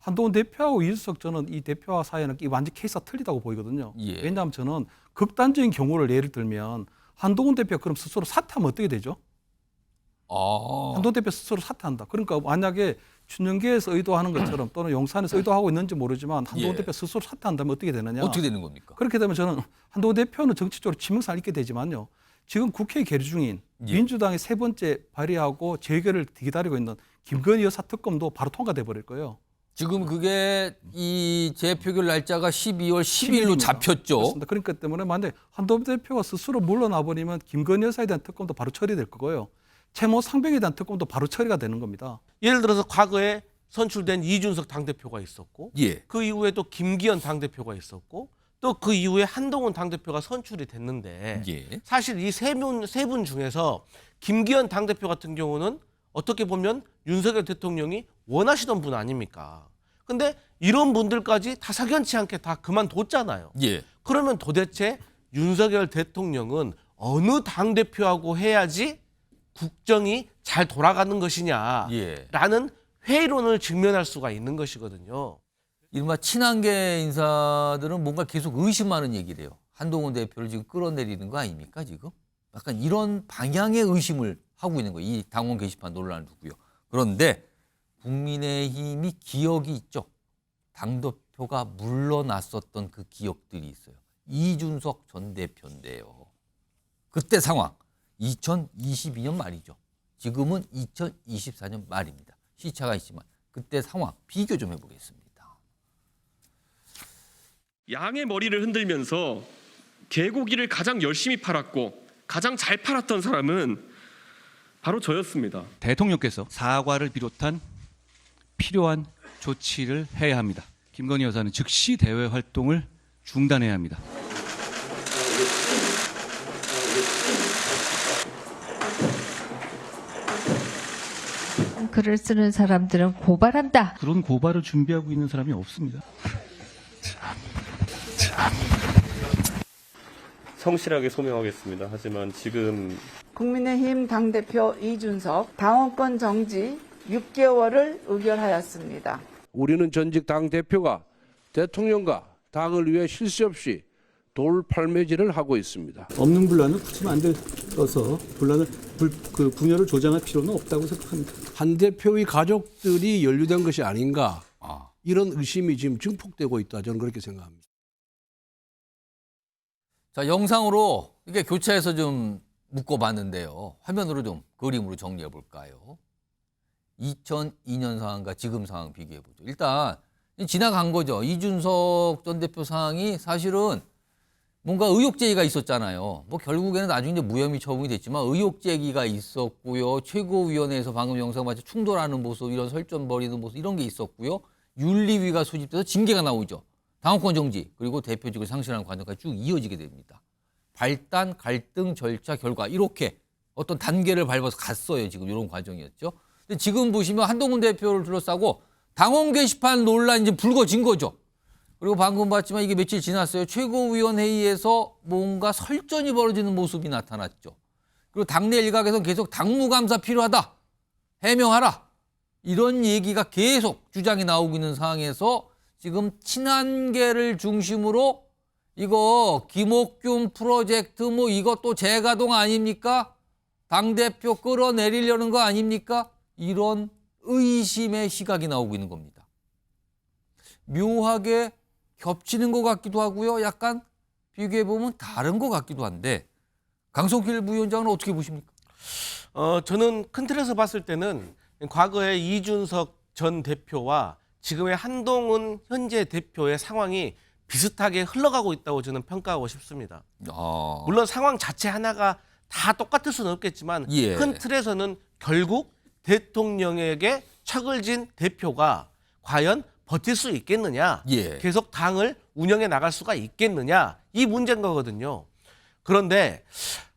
한동훈 대표하고 이준석 저는 이 대표와 사이에는 이 완전 케이스가 틀리다고 보이거든요. 예. 왜냐하면 저는 극단적인 경우를 예를 들면 한동훈 대표가 그럼 스스로 사퇴하면 어떻게 되죠? 한동훈 대표 스스로 사퇴한다. 그러니까 만약에 춘영계에서 의도하는 것처럼 또는 용산에서 의도하고 있는지 모르지만 한동훈 예. 대표 스스로 사퇴한다면 어떻게 되느냐. 어떻게 되는 겁니까? 그렇게 되면 저는 한동훈 대표는 정치적으로 치명상을 입게 되지만요. 지금 국회에 계류 중인 예. 민주당의 세 번째 발의하고 재결을 기다리고 있는 김건희 여사 특검도 바로 통과돼 버릴 거예요. 지금 그게 이 재표결 날짜가 12월 10일로 10일입니다. 잡혔죠. 그렇습니다. 그러니까 때문에 만약에 한동훈 대표가 스스로 물러나 버리면 김건희 여사에 대한 특검도 바로 처리될 거고요. 채모 상백에 대한 특검도 바로 처리가 되는 겁니다. 예를 들어서 과거에 선출된 이준석 당대표가 있었고 예. 그 이후에 또 김기현 당대표가 있었고 또 그 이후에 한동훈 당대표가 선출이 됐는데 예. 사실 이 세 분 중에서 김기현 당대표 같은 경우는 어떻게 보면 윤석열 대통령이 원하시던 분 아닙니까? 근데 이런 분들까지 다 사견치 않게 다 그만뒀잖아요. 예. 그러면 도대체 윤석열 대통령은 어느 당대표하고 해야지 국정이 잘 돌아가는 것이냐라는 예. 회의론을 직면할 수가 있는 것이거든요. 이른바 친한계 인사들은 뭔가 계속 의심하는 얘기를 해요. 한동훈 대표를 지금 끌어내리는 거 아닙니까 지금? 약간 이런 방향의 의심을 하고 있는 거예요. 이 당원 게시판 논란을 두고요. 그런데 국민의힘이 기억이 있죠. 당대표가 물러났었던 그 기억들이 있어요. 이준석 전 대표인데요. 그때 상황 2022년 말이죠. 지금은 2024년 말입니다. 시차가 있지만 그때 상황 비교 좀 해보겠습니다. 양의 머리를 흔들면서 개고기를 가장 열심히 팔았고 가장 잘 팔았던 사람은 바로 저였습니다. 대통령께서 사과를 비롯한 필요한 조치를 해야 합니다. 김건희 여사는 즉시 대외 활동을 중단해야 합니다. 글을 쓰는 사람들은 고발한다. 그런 고발을 준비하고 있는 사람이 없습니다. 성실하게 소명하겠습니다. 하지만 지금 국민의힘 당대표 이준석 당원권 정지 6개월을 의결하였습니다. 우리는 전직 당대표가 대통령과 당을 위해 쉴 새 없이 돌팔매질을 하고 있습니다. 없는 분란을 붙이면 안 돼서 분열을 조장할 필요는 없다고 생각합니다. 한 대표의 가족들이 연루된 것이 아닌가 이런 의심이 지금 증폭되고 있다. 저는 그렇게 생각합니다. 자, 영상으로 이게 교차해서 좀 묶어봤는데요. 화면으로 좀 그림으로 정리해 볼까요? 2002년 상황과 지금 상황 비교해 보죠. 일단 지나간 거죠. 이준석 전 대표 상황이 사실은 뭔가 의혹 제기가 있었잖아요. 뭐 결국에는 나중에 무혐의 처분이 됐지만 의혹 제기가 있었고요. 최고위원회에서 방금 영상 마치 충돌하는 모습, 이런 설전 벌이는 모습 이런 게 있었고요. 윤리위가 소집돼서 징계가 나오죠. 당원권 정지 그리고 대표직을 상실하는 과정까지 쭉 이어지게 됩니다. 발단, 갈등, 절차, 결과 이렇게 어떤 단계를 밟아서 갔어요. 지금 이런 과정이었죠. 근데 지금 보시면 한동훈 대표를 둘러싸고 당원 게시판 논란이 이제 불거진 거죠. 그리고 방금 봤지만 이게 며칠 지났어요. 최고위원회의에서 뭔가 설전이 벌어지는 모습이 나타났죠. 그리고 당내 일각에서 계속 당무감사 필요하다. 해명하라. 이런 얘기가 계속 주장이 나오고 있는 상황에서 지금 친한계를 중심으로 이거 김옥균 프로젝트 뭐 이것도 재가동 아닙니까? 당대표 끌어내리려는 거 아닙니까? 이런 의심의 시각이 나오고 있는 겁니다. 묘하게 겹치는 것 같기도 하고요. 약간 비교해보면 다른 것 같기도 한데 강성길 부위원장은 어떻게 보십니까? 저는 큰 틀에서 봤을 때는 과거에 이준석 전 대표와 지금의 한동훈 현재 대표의 상황이 비슷하게 흘러가고 있다고 저는 평가하고 싶습니다. 물론 상황 자체 하나가 다 똑같을 수는 없겠지만 예. 큰 틀에서는 결국 대통령에게 척을 진 대표가 과연 버틸 수 있겠느냐, 예. 계속 당을 운영해 나갈 수가 있겠느냐, 이 문제인 거거든요. 그런데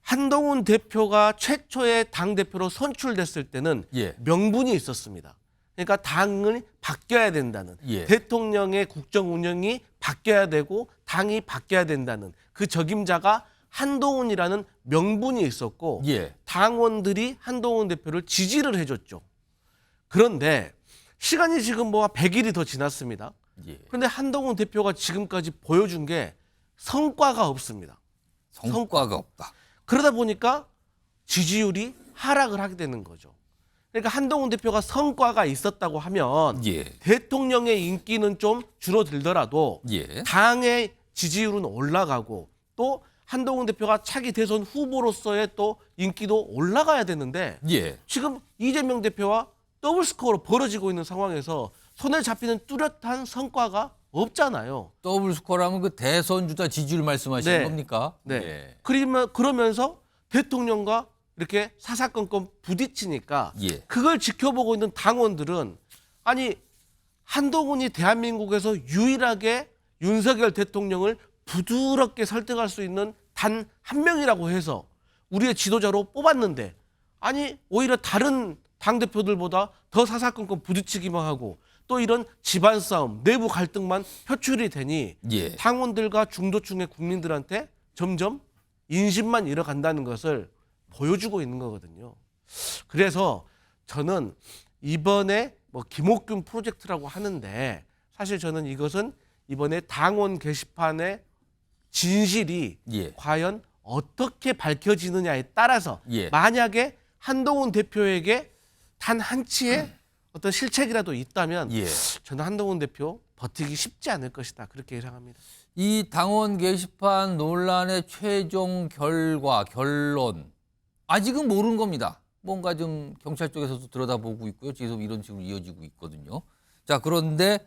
한동훈 대표가 최초의 당대표로 선출됐을 때는 예. 명분이 있었습니다. 그러니까 당을 바뀌어야 된다는, 예. 대통령의 국정 운영이 바뀌어야 되고 당이 바뀌어야 된다는 그 적임자가 한동훈이라는 명분이 있었고 예. 당원들이 한동훈 대표를 지지를 해줬죠. 그런데 시간이 지금 뭐 100일이 더 지났습니다. 예. 그런데 한동훈 대표가 지금까지 보여준 게 성과가 없습니다. 성과가 없다. 그러다 보니까 지지율이 하락을 하게 되는 거죠. 그러니까 한동훈 대표가 성과가 있었다고 하면 예. 대통령의 인기는 좀 줄어들더라도 예. 당의 지지율은 올라가고 또 한동훈 대표가 차기 대선 후보로서의 또 인기도 올라가야 되는데 예. 지금 이재명 대표와 더블 스코어로 벌어지고 있는 상황에서 손에 잡히는 뚜렷한 성과가 없잖아요. 더블 스코어라면 그 대선 주자 지지율 말씀하시는 네. 겁니까? 네. 예. 그러면서 대통령과 이렇게 사사건건 부딪히니까 예. 그걸 지켜보고 있는 당원들은 아니 한동훈이 대한민국에서 유일하게 윤석열 대통령을 부드럽게 설득할 수 있는 단 한 명이라고 해서 우리의 지도자로 뽑았는데 아니 오히려 다른 당대표들보다 더 사사건건 부딪히기만 하고 또 이런 집안 싸움, 내부 갈등만 표출이 되니 예. 당원들과 중도층의 국민들한테 점점 인심만 잃어간다는 것을 보여주고 있는 거거든요. 그래서 저는 이번에 뭐 김옥균 프로젝트라고 하는데 사실 저는 이것은 이번에 당원 게시판의 진실이 예. 과연 어떻게 밝혀지느냐에 따라서 예. 만약에 한동훈 대표에게 단 한치의 어떤 실책이라도 있다면 예. 저는 한동훈 대표 버티기 쉽지 않을 것이다. 그렇게 예상합니다. 이 당원 게시판 논란의 최종 결론 아직은 모르는 겁니다. 뭔가 좀 경찰 쪽에서도 들여다보고 있고요. 계속 이런 식으로 이어지고 있거든요. 자, 그런데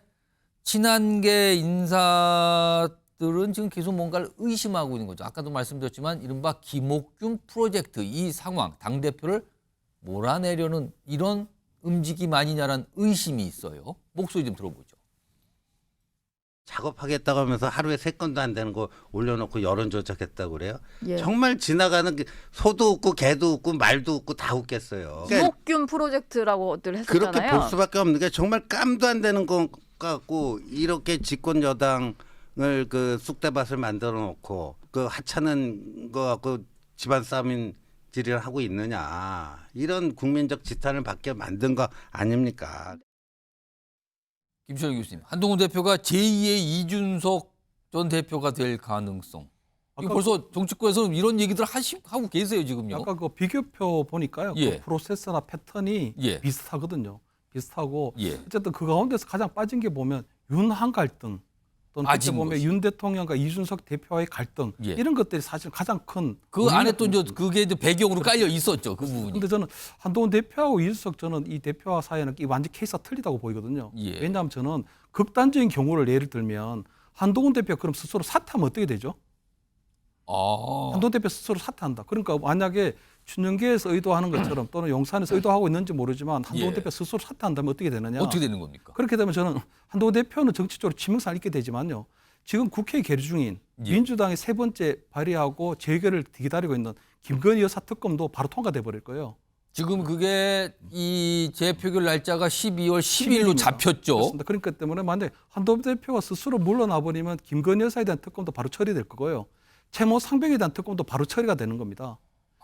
친한계 인사들은 지금 계속 뭔가를 의심하고 있는 거죠. 아까도 말씀드렸지만 이른바 김옥균 프로젝트 이 상황 당대표를 몰아내려는 이런 움직임 아니냐라는 의심이 있어요. 목소리 좀 들어보죠. 작업하겠다고 하면서 하루에 3건도 안 되는 거 올려놓고 여론조작했다고 그래요? 예. 정말 지나가는 소도 웃고 개도 웃고 말도 웃고 다 웃겠어요. 그러니까 김옥균 프로젝트라고들 했었잖아요. 그렇게 볼 수밖에 없는 게 정말 깜도 안 되는 것 같고 이렇게 집권 여당을 그 쑥대밭을 만들어 놓고 그 하찮은 거 갖고 집안 싸움인 질을 하고 있느냐 이런 국민적 지탄을 받게 만든 거 아닙니까? 김철기 교수님, 한동훈 대표가 제2의 이준석 전 대표가 될 가능성. 이거 벌써 정치권에서는 이런 얘기들 하고 계세요 지금요. 아까 그 비교표 보니까요. 예. 그 프로세스나 패턴이 예. 비슷하거든요. 비슷하고 예. 어쨌든 그 가운데서 가장 빠진 게 보면 윤한 갈등 또는 그때 빠진 보면 것이. 윤 대통령과 이준석 대표와의 갈등 예. 이런 것들이 사실 가장 큰 그 안에 또 이제 그게 이제 배경으로 깔려 있었죠 그 부분이. 근데 저는 한동훈 대표하고 이준석 저는 이 대표와 사이에는 이 완전 케이스가 틀리다고 보이거든요. 예. 왜냐하면 저는 극단적인 경우를 예를 들면 한동훈 대표가 그럼 스스로 사퇴하면 어떻게 되죠? 한동훈 대표 스스로 사퇴한다. 그러니까 만약에 춘영계에서 의도하는 것처럼 또는 용산에서 의도하고 있는지 모르지만 한동훈 예. 대표 스스로 사퇴한다면 어떻게 되느냐? 어떻게 되는 겁니까? 그렇게 되면 저는 한동훈 대표는 정치적으로 치명상을 입게 되지만요. 지금 국회에 계류 중인 예. 민주당이 3번째 발의하고 재결을 기다리고 있는 김건희 여사 특검도 바로 통과돼 버릴 거예요. 지금 그게 이 재표결 날짜가 12월 10일로 10일입니다. 잡혔죠. 그렇습니다. 그러니까 때문에 만약에 한동훈 대표가 스스로 물러나 버리면 김건희 여사에 대한 특검도 바로 처리될 거고요. 채모 상병에 대한 특검도 바로 처리가 되는 겁니다.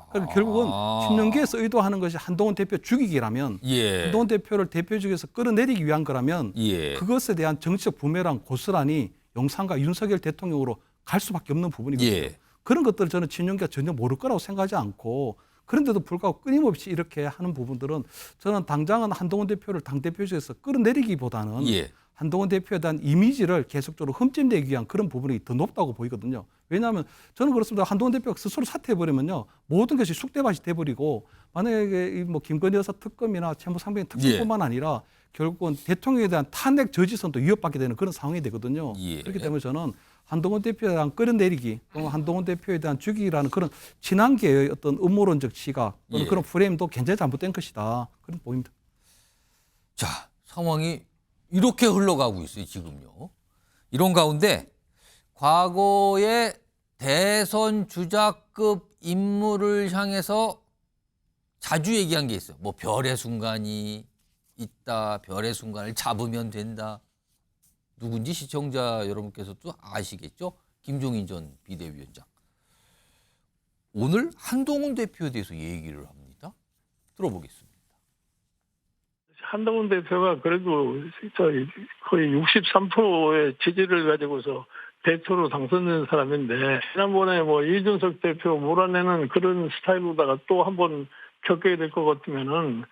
그러니까 결국은 신년기에서 의도하는 것이 한동훈 대표 죽이기라면 예. 한동훈 대표를 대표직에서 끌어내리기 위한 거라면 예. 그것에 대한 정치적 부메랑 고스란히 용산과 윤석열 대통령으로 갈 수밖에 없는 부분이거든요. 예. 그런 것들을 저는 진영기가 전혀 모를 거라고 생각하지 않고 그런데도 불구하고 끊임없이 이렇게 하는 부분들은 저는 당장은 한동훈 대표를 당대표직에서 끌어내리기보다는 예. 한동훈 대표에 대한 이미지를 계속적으로 흠집내기 위한 그런 부분이 더 높다고 보이거든요. 왜냐하면 저는 그렇습니다. 한동훈 대표가 스스로 사퇴해버리면요. 모든 것이 쑥대밭이 돼버리고 만약에 이 뭐 김건희 여사 특검이나 채무상병 특검뿐만 아니라 결국은 대통령에 대한 탄핵 저지선도 위협받게 되는 그런 상황이 되거든요. 예. 그렇기 때문에 저는 한동훈 대표에 대한 끌어내리기 또는 한동훈 대표에 대한 죽이기라는 그런 친한계의 어떤 음모론적 시각 또는 예. 그런 프레임도 굉장히 잘못된 것이다. 그런 보입니다. 자, 상황이 이렇게 흘러가고 있어요, 지금요. 이런 가운데 과거에 대선 주자급 인물을 향해서 자주 얘기한 게 있어요. 뭐 별의 순간이 있다, 별의 순간을 잡으면 된다. 누군지 시청자 여러분께서도 아시겠죠? 김종인 전 비대위원장. 오늘 한동훈 대표에 대해서 얘기를 합니다. 들어보겠습니다. 한동훈 대표가 그래도 거의 63%의 지지를 가지고서 대표로 당선된 사람인데 지난번에 이준석 대표 몰아내는 그런 스타일로다가 또 한번 겪게 될 것 같으면은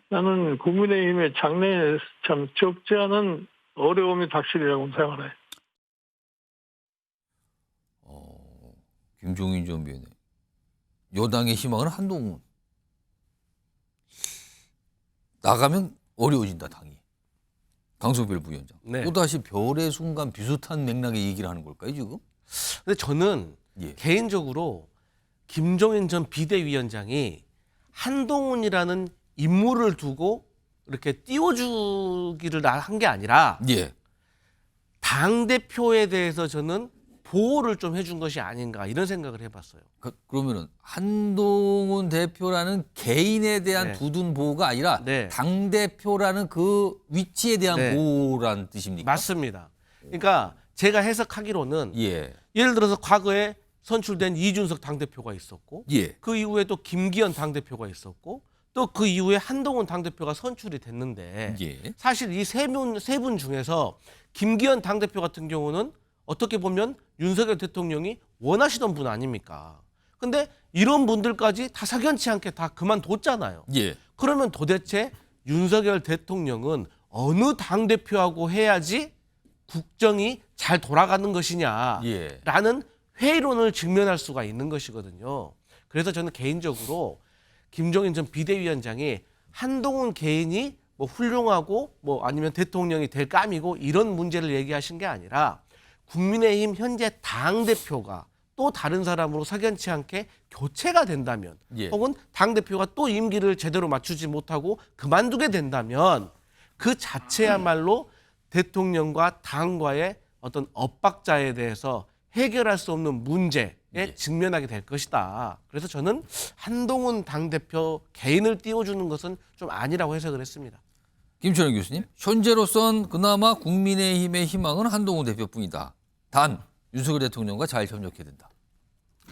나는 국민의힘의 장래에 참 적지 않은 어려움이 닥치리라고 생각을 해. 김종인 전 위원회. 여당의 희망은 한동훈. 나가면 어려워진다 당이. 강성별 부위원장. 네. 또다시 별의 순간 비슷한 맥락의 얘기를 하는 걸까요 지금? 근데 저는 개인적으로 김종인 전 비대위원장이 한동훈이라는 인물을 두고 이렇게 띄워주기를 한 게 아니라 당대표에 대해서 저는 보호를 좀 해준 것이 아닌가 이런 생각을 해봤어요. 그러면은 한동훈 대표라는 개인에 대한 두둔 보호가 아니라 당대표라는 그 위치에 대한 보호라는 뜻입니까? 맞습니다. 그러니까 제가 해석하기로는 예를 들어서 과거에 선출된 이준석 당대표가 있었고 그 이후에 또 김기현 당대표가 있었고 또 그 이후에 한동훈 당대표가 선출이 됐는데 사실 이 세 분 중에서 김기현 당대표 같은 경우는 어떻게 보면 윤석열 대통령이 원하시던 분 아닙니까? 근데 이런 분들까지 다 석연치 않게 다 그만뒀잖아요. 그러면 도대체 윤석열 대통령은 어느 당대표하고 해야지 국정이 잘 돌아가는 것이냐라는 회의론을 직면할 수가 있는 것이거든요. 그래서 저는 개인적으로 김종인 전 비대위원장이 한동훈 개인이 훌륭하고 아니면 대통령이 될 감이고 이런 문제를 얘기하신 게 아니라 국민의힘 현재 당대표가 또 다른 사람으로 석연치 않게 교체가 된다면 혹은 당대표가 또 임기를 제대로 맞추지 못하고 그만두게 된다면 그 자체야말로 대통령과 당과의 어떤 엇박자에 대해서 해결할 수 없는 문제에 직면하게 될 것이다. 그래서 저는 한동훈 당대표 개인을 띄워주는 것은 좀 아니라고 해석을 했습니다. 김철현 교수님, 현재로선 그나마 국민의힘의 희망은 한동훈 대표뿐이다. 단 윤석열 대통령과 잘 협력해야 된다.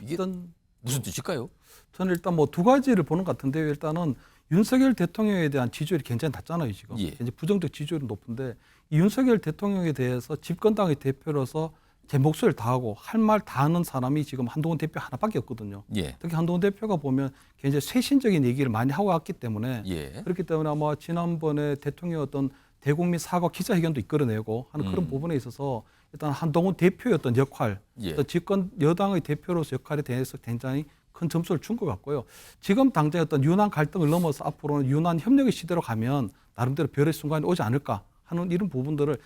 이게 일단 무슨 뜻일까요? 저는 일단 두 가지를 보는 것 같은데요. 일단은 윤석열 대통령에 대한 지지율이 굉장히 낮잖아요. 지금 굉장히 부정적 지지율이 높은데 이 윤석열 대통령에 대해서 집권당의 대표로서 제 목소리를 다하고 할 말 다 하는 사람이 지금 한동훈 대표 하나밖에 없거든요. 특히 한동훈 대표가 보면 굉장히 쇄신적인 얘기를 많이 하고 왔기 때문에 그렇기 때문에 아마 지난번에 대통령 어떤 대국민 사과 기자회견도 이끌어내고 하는 그런 부분에 있어서 일단 한동훈 대표의 어떤 역할, 어떤 집권 여당의 대표로서 역할에 대해서 굉장히 큰 점수를 준 것 같고요. 지금 당장 어떤 유난 갈등을 넘어서 앞으로는 유난 협력의 시대로 가면 나름대로 별의 순간이 오지 않을까 하는 이런 부분들을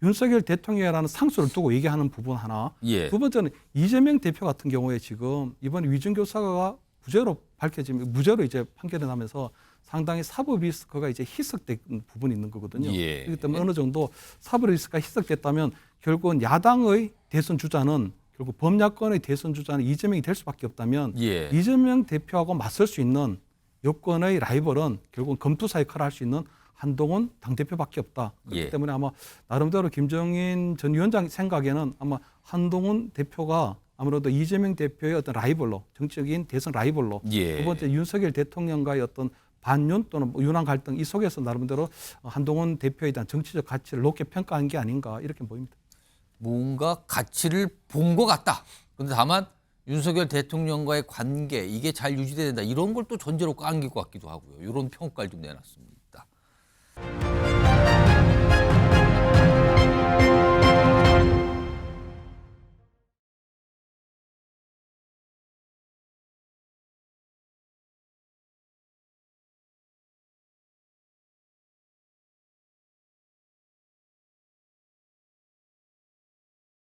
윤석열 대통령이라는 상수를 두고 얘기하는 부분 하나. 두 번째는 이재명 대표 같은 경우에 지금 이번 위증교사가 무죄로 이제 판결이 나면서 상당히 사법 리스크가 이제 희석된 부분이 있는 거거든요. 그렇기 때문에 어느 정도 사법 리스크가 희석됐다면 결국은 야당의 대선 주자는 결국 범야권의 대선 주자는 이재명이 될 수밖에 없다면 이재명 대표하고 맞설 수 있는 여권의 라이벌은 결국은 검투사 역할을 할 수 있는 한동훈 당대표밖에 없다. 그렇기 때문에 아마 나름대로 김종인 전 위원장 생각에는 아마 한동훈 대표가 아무래도 이재명 대표의 어떤 라이벌로 정치적인 대선 라이벌로 두 번째 윤석열 대통령과의 어떤 반윤 또는 윤한 갈등 이 속에서 나름대로 한동훈 대표에 대한 정치적 가치를 높게 평가한 게 아닌가 이렇게 보입니다. 뭔가 가치를 본 것 같다. 그런데 다만 윤석열 대통령과의 관계 이게 잘 유지돼야 된다. 이런 걸 또 전제로 안길 것 같기도 하고요. 이런 평가를 좀 내놨습니다.